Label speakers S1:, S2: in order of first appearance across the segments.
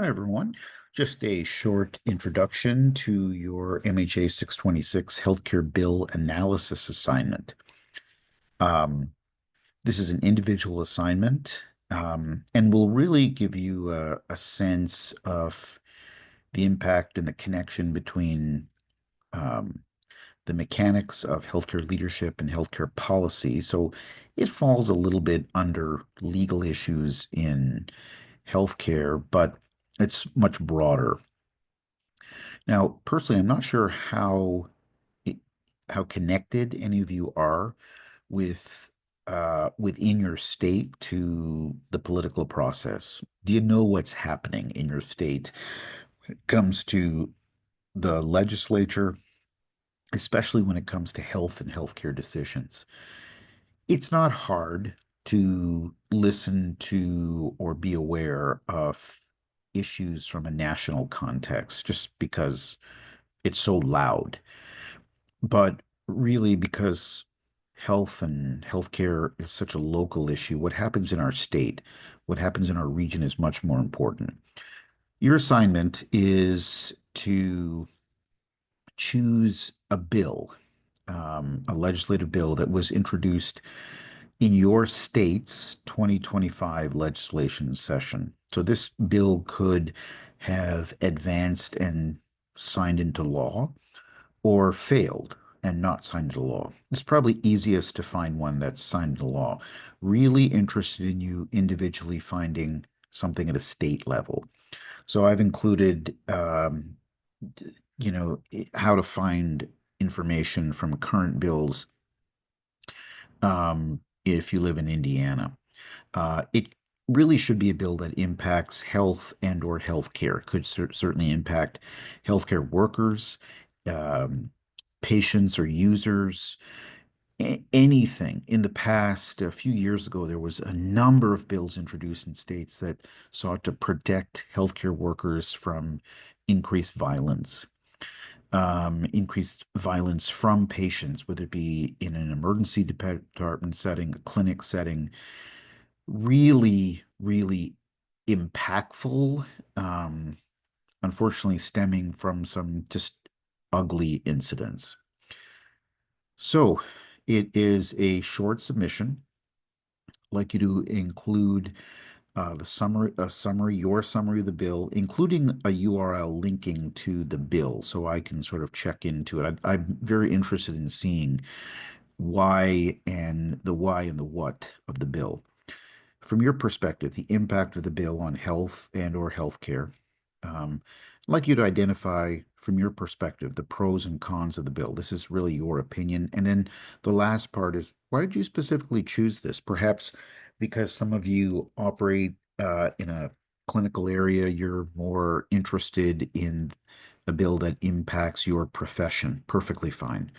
S1: Hi, everyone. Just a short introduction to your MHA626 Healthcare Bill Analysis assignment. Um, this is an individual assignment and will really give you a sense of the impact and the connection between um, the mechanics of healthcare leadership and healthcare policy. So it falls a little bit under legal issues in healthcare, but it's much broader. Now, personally, I'm not sure how connected any of you are with within your state to the political process. Do you know what's happening in your state when it comes to the legislature, especially when it comes to health and healthcare decisions? It's not hard to listen to or be aware of issues from a national context just because it's so loud. But really, because health and healthcare is such a local issue, what happens in our state, what happens in our region is much more important. Your assignment is to choose a bill, a legislative bill that was introduced in your state's 2025 legislation session. So this bill could have advanced and signed into law or failed and not signed into law. It's probably easiest to find one that's signed into law. Really interested in you individually finding something at a state level. So I've included, how to find information from current bills if you live in Indiana. It really should be a bill that impacts health and or healthcare. It could certainly impact healthcare workers, um, patients or users, anything. In the past, a few years ago, there was a number of bills introduced in states that sought to protect healthcare workers from increased violence. Increased violence from patients, whether it be in an emergency department setting, a clinic setting, really, really impactful, um, unfortunately stemming from some just ugly incidents. So it is a short submission. I'd like you to include your summary of the bill, including a URL linking to the bill so I can sort of check into it. I'm very interested in seeing why and the what of the bill. From your perspective, the impact of the bill on health and or healthcare. I'd like you to identify from your perspective the pros and cons of the bill. This is really your opinion. And then the last part is, why did you specifically choose this? Perhaps because some of you operate in a clinical area, you're more interested in a bill that impacts your profession. Perfectly fine.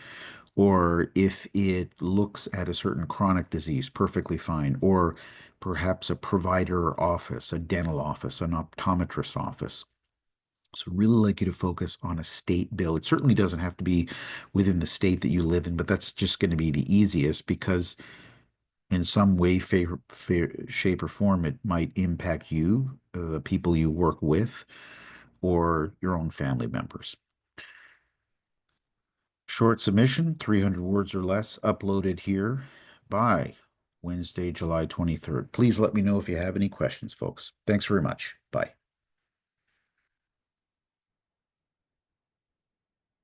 S1: Or if it looks at a certain chronic disease, perfectly fine. Or perhaps a provider office, a dental office, an optometrist office. So really like you to focus on a state bill. It certainly doesn't have to be within the state that you live in, but that's just going to be the easiest because in some way, shape, or form, it might impact you, the people you work with, or your own family members. Short submission, 300 words or less, uploaded here by Wednesday, July 23rd. Please let me know if you have any questions, folks. Thanks very much. Bye.